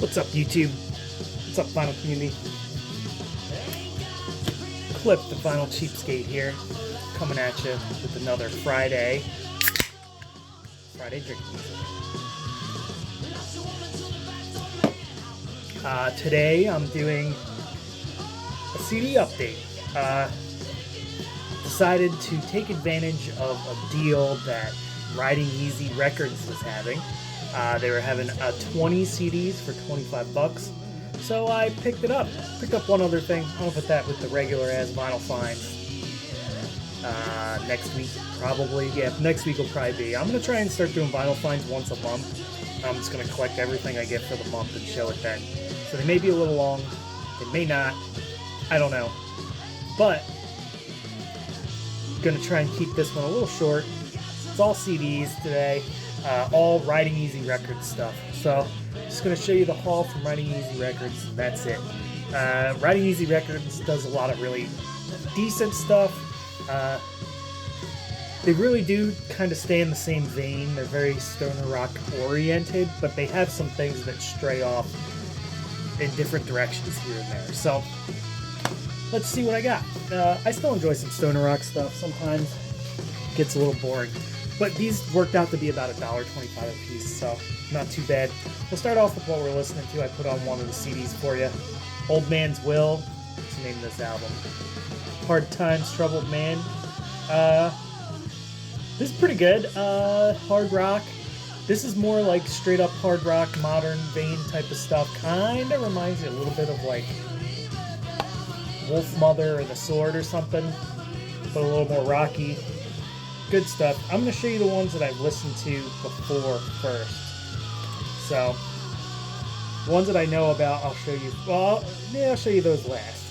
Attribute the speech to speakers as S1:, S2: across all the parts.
S1: What's up, YouTube? What's up, Vinyl community? Clip, the Vinyl Cheapskate here, coming at you with another Friday drink music. Today I'm doing a CD update. Decided to take advantage of a deal that Riding Easy Records was having. They were having 20 CDs for 25 bucks. So I picked it up. Picked up one other thing. I'll put that with the regular as vinyl finds. Next week, probably. Yeah, next week will probably be. I'm going to try and start doing vinyl finds once a month. I'm just going to collect everything I get for the month and show it then. So they may be a little long. They may not. I don't know. But I'm going to try and keep this one a little short. It's all CDs today. All Riding Easy Records stuff. So, just going to show you the haul from Riding Easy Records. That's it. Riding Easy Records does a lot of really decent stuff. They really do kind of stay in the same vein. They're very stoner rock oriented, but they have some things that stray off in different directions here and there. So, let's see what I got. I still enjoy some stoner rock stuff. Sometimes it gets a little boring. But these worked out to be about $1.25 a piece, so not too bad. We'll start off with what we're listening to. I put on one of the CDs for you. Old Man's Will. What's the name of this album? Hard Times, Troubled Man. This is pretty good. Hard rock. This is more like straight up hard rock, modern vein type of stuff. Kind of reminds me a little bit of like Wolfmother or The Sword or something, but a little more rocky. Good stuff. I'm going to show you the ones that I've listened to before first. So, the ones that I know about, I'll show you. Well, yeah, I'll show you those last.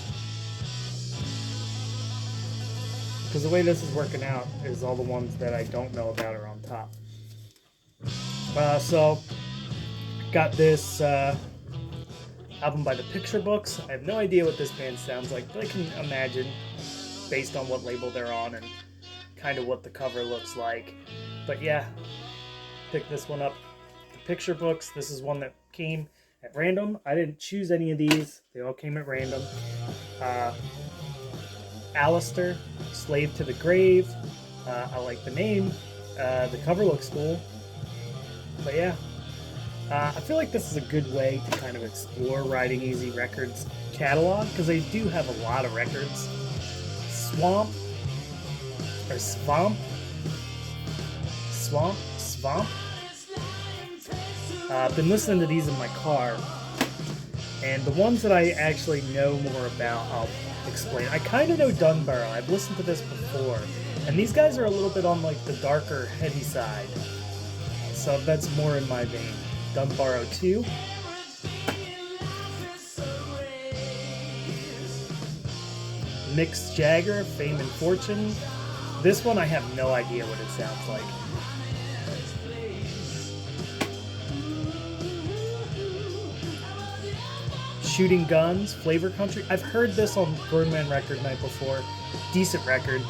S1: Because the way this is working out is all the ones that I don't know about are on top. So, got this album by the Picture Books. I have no idea what this band sounds like, but I can imagine based on what label they're on and kind of what the cover looks like. But yeah, pick this one up. The Picture Books. This is one that came at random. I didn't choose any of these. They all came at random. Alistair, Slave to the Grave. I like the name. The cover looks cool. But yeah, I feel like this is a good way to kind of explore Riding Easy Records catalog, because they do have a lot of records. Swamp. I've been listening to these in my car, and the ones that I actually know more about, I'll explain. I kind of know Dunbarrow. I've listened to this before, and these guys are a little bit on like the darker, heavy side, so that's more in my vein. Dunbarrow 2. Mick Jagger, Fame and Fortune. This one I have no idea what it sounds like. Shooting Guns, Flavor Country. I've heard this on Birdman Record Night before. Decent record.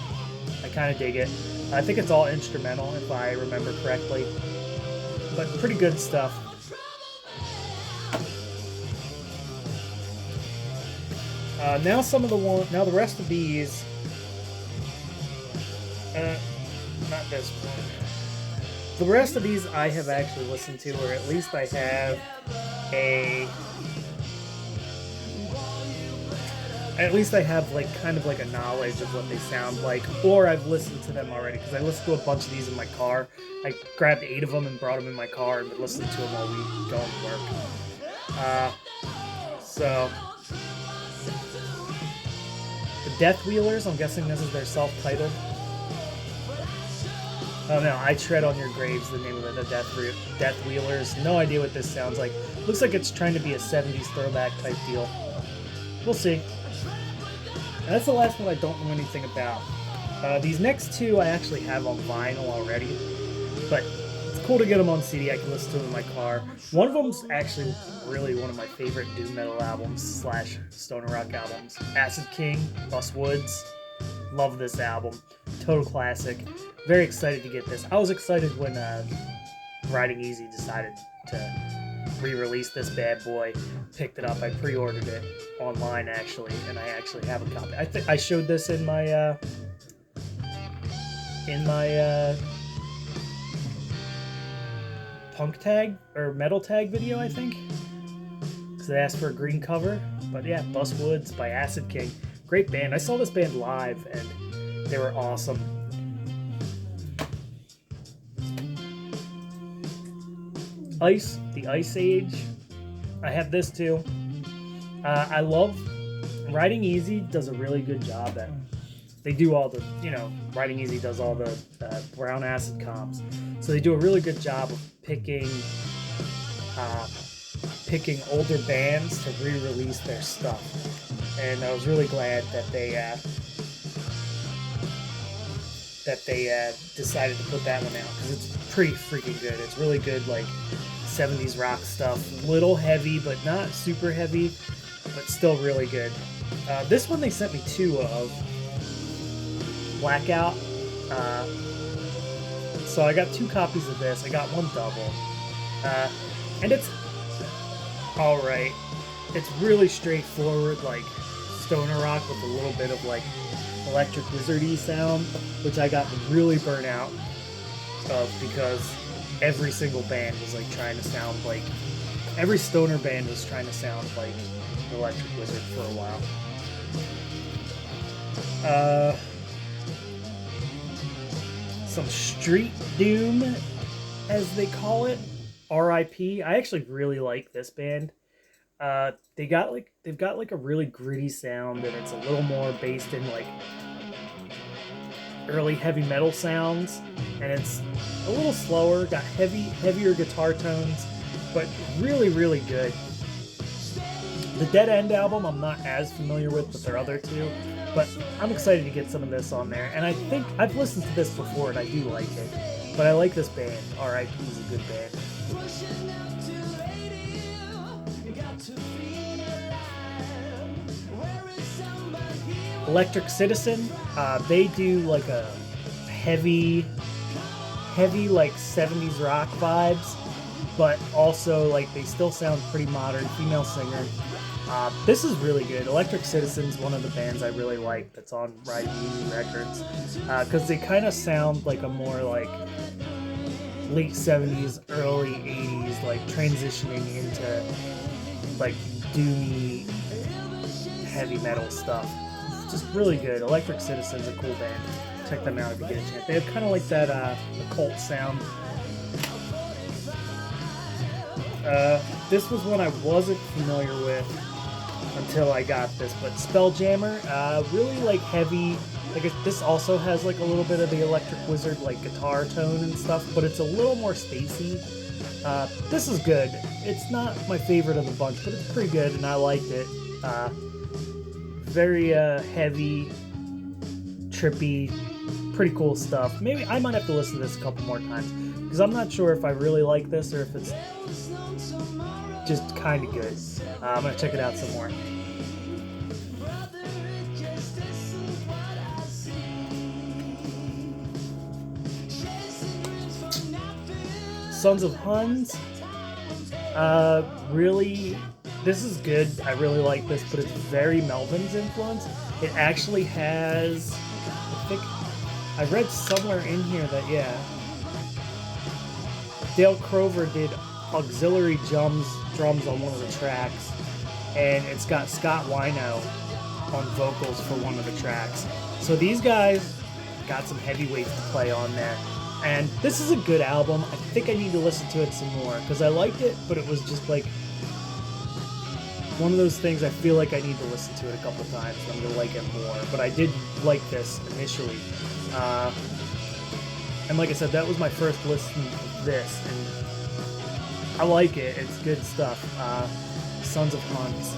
S1: I kind of dig it. I think it's all instrumental if I remember correctly. But pretty good stuff. Now the rest of these. Not this one. The rest of these I have actually listened to, or at least I have like kind of like a knowledge of what they sound like, or I've listened to them already, because I listened to a bunch of these in my car. I grabbed 8 of them and brought them in my car and listened to them while we go to work. So the Death Wheelers, I'm guessing this is their self-titled. Oh no, I Tread on Your Graves, the name of it, the Death Wheelers. No idea what this sounds like. Looks like it's trying to be a 70s throwback type deal. We'll see. And that's the last one I don't know anything about. These next two I actually have on vinyl already, but it's cool to get them on CD. I can listen to them in my car. One of them's actually really one of my favorite doom metal albums / stoner rock albums. Acid King, Bus Woods. Love this album. Total classic. Very excited to get this. I was excited when Riding Easy decided to re-released this bad boy. Picked it up. I pre-ordered it online actually, and I actually have a copy. I think I showed this in my punk tag or metal tag video, I think, because they asked for a green cover. But yeah, Bust Woods by Acid King, great band. I saw this band live and they were awesome. Ice, the Ice Age. I have this too. I love Riding Easy. Does a really good job at. They do all the, Riding Easy does all the brown acid comps, so they do a really good job of picking older bands to re-release their stuff. And I was really glad that they decided to put that one out, because it's pretty freaking good. It's really good, like 70s rock stuff. Little heavy, but not super heavy, but still really good. This one they sent me 2 of. Blackout. So I got 2 copies of this. I got 1 double. And it's alright. It's really straightforward, like stoner rock with a little bit of like Electric Wizard-y sound, which I got really burnt out of because every single band was like trying to sound like, every stoner band was trying to sound like Electric Wizard for a while. Some Street Doom, as they call it. R.I.P. I actually really like this band. They've got like a really gritty sound, and it's a little more based in like early heavy metal sounds, and it's a little slower, got heavier guitar tones, but really good. The Dead End album I'm not as familiar with their other 2, but I'm excited to get some of this on there. And I think I've listened to this before and I do like it, but I like this band. R.I.P. is a good band. Electric Citizen, they do like a heavy like 70s rock vibes, but also like they still sound pretty modern. Female singer. This is really good. Electric Citizen's one of the bands I really like that's on Riding Easy Records, because they kind of sound like a more like late 70s, early 80s, like transitioning into like doomy heavy metal stuff. It's just really good. Electric Citizen's a cool band. Check them out if you get a chance. They have kind of like that occult sound. This was one I wasn't familiar with until I got this, but Spelljammer, really like heavy. Like this also has like a little bit of the Electric Wizard like guitar tone and stuff, but it's a little more spacey. This is good. It's not my favorite of the bunch, but it's pretty good, and I liked it. Very heavy, trippy, pretty cool stuff. Maybe I might have to listen to this a couple more times, because I'm not sure if I really like this or if it's just kind of good. I'm going to check it out some more. Sons of Huns. Really, this is good. I really like this, but it's very Melvin's influence. It actually has, I think, I read somewhere in here that, yeah, Dale Crover did auxiliary drums on one of the tracks, and it's got Scott Wino on vocals for one of the tracks. So these guys got some heavyweights to play on there. And this is a good album. I think I need to listen to it some more, because I liked it, but it was just like one of those things I feel like I need to listen to it a couple times and I'm going to like it more. But I did like this initially. And like I said, that was my first listen of this, and I like it. It's good stuff. Sons of Huns.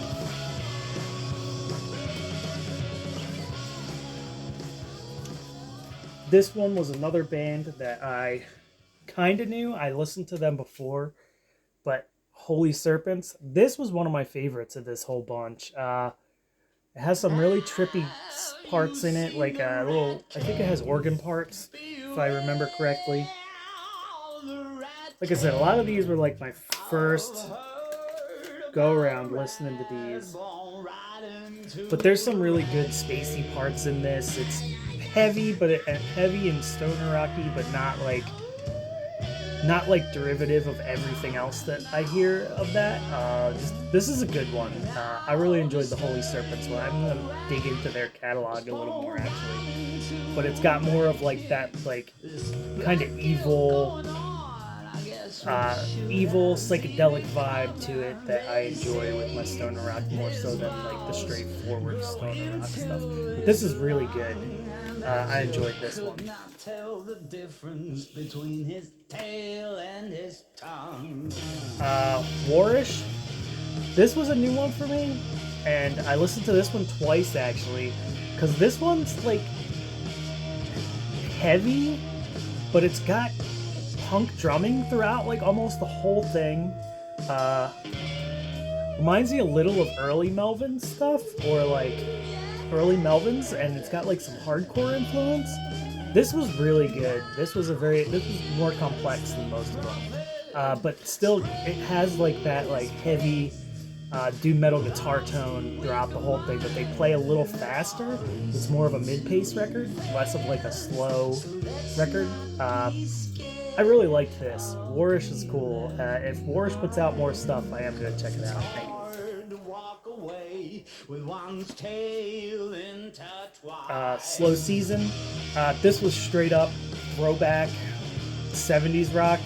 S1: This one was another band that I kind of knew. I listened to them before, but Holy Serpents. This was one of my favorites of this whole bunch. It has some really trippy parts in it, like a little, I think it has organ parts, if I remember correctly. Like I said, a lot of these were like my first go around listening to these. But there's some really good spacey parts in this. It's heavy, but heavy and stoner rocky, but not like derivative of everything else that I hear of that. This is a good one. I really enjoyed the Holy Serpents one. I'm gonna dig into their catalog a little more actually, but it's got more of like that like kind of evil psychedelic vibe to it that I enjoy with my stoner rock more so than like the straightforward stoner rock stuff. But this is really good. I enjoyed this one. Warish. This was a new one for me, and I listened to this one twice actually, because this one's like heavy, but it's got punk drumming throughout like almost the whole thing. Reminds me a little of early Melvin stuff, or like early Melvins, and it's got like some hardcore influence. This was really good. This was more complex than most of them, but still it has like that like heavy doom metal guitar tone throughout the whole thing, but they play a little faster. It's more of a mid-pace record, less of like a slow record. I really like this. Warish is cool. If Warish puts out more stuff, I am gonna check it out. Slow Season. This was straight up throwback 70s rock.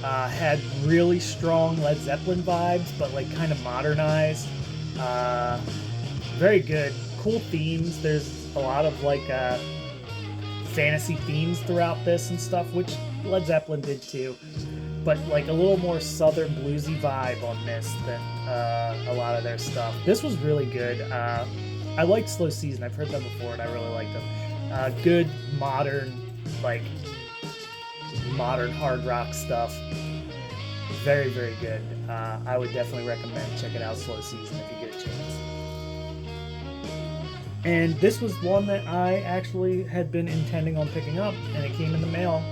S1: Had really strong Led Zeppelin vibes, but like kind of modernized. Very good. Cool themes. There's a lot of like fantasy themes throughout this and stuff, which Led Zeppelin did too. But like a little more southern bluesy vibe on this than a lot of their stuff. This was really good. I liked Slow Season. I've heard them before and I really liked them. Good modern hard rock stuff. Very, very good. I would definitely recommend checking out Slow Season if you get a chance. And this was one that I actually had been intending on picking up, and it came in the mail.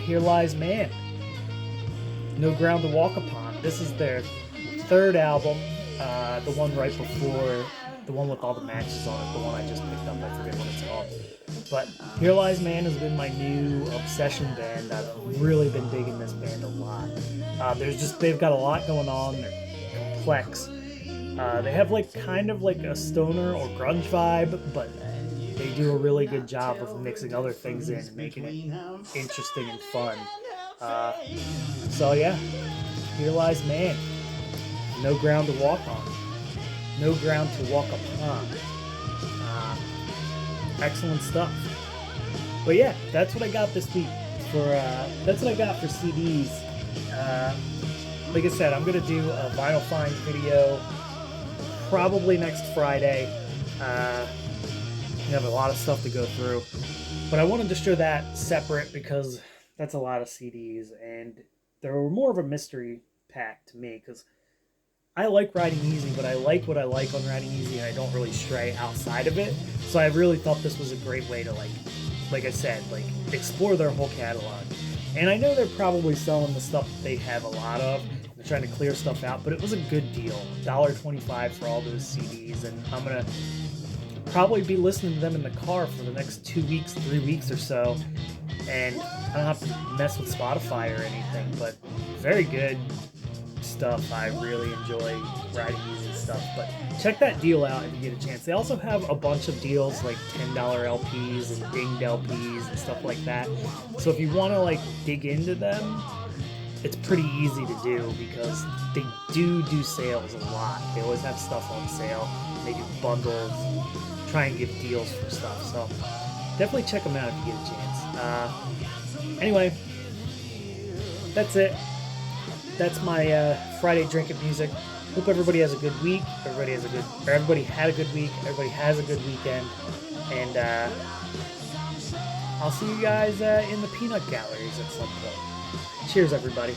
S1: Here Lies Man. No Ground to Walk Upon. This is their third album, the one right before, the one with all the matches on it, the one I just picked up, I forget what it's called. But Here Lies Man has been my new obsession band. I've really been digging this band a lot. They've got a lot going on, they're complex. They have like kind of like a stoner or grunge vibe, but they do a really good job of mixing other things in and making it interesting and fun. So yeah, Here Lies Man. No Ground to Walk On. No Ground to Walk Upon. Excellent stuff. But yeah, that's what I got this week that's what I got for CDs. Like I said, I'm gonna do a vinyl finds video probably next Friday. We have a lot of stuff to go through, but I wanted to show that separate because that's a lot of CDs, and they're more of a mystery pack to me because I like Riding Easy, but I like what I like on Riding Easy, and I don't really stray outside of it. So I really thought this was a great way to like I said, like explore their whole catalog. And I know they're probably selling the stuff that they have a lot of. They're trying to clear stuff out, but it was a good deal. $1.25 for all those CDs, and I'm gonna probably be listening to them in the car for the next 2 weeks, 3 weeks or so. And I don't have to mess with Spotify or anything, but very good stuff. I really enjoy Riding Easy stuff, but check that deal out if you get a chance. They also have a bunch of deals like $10 LPs and dinged LPs and stuff like that. So if you want to like dig into them, it's pretty easy to do because they do sales a lot. They always have stuff on sale. They do bundles, try and give deals for stuff. So definitely check them out if you get a chance. Anyway, that's it. That's my Friday drinking music. Hope everybody has a good week. Everybody had a good week. Everybody has a good weekend. And I'll see you guys in the peanut galleries at some point. Cheers, everybody.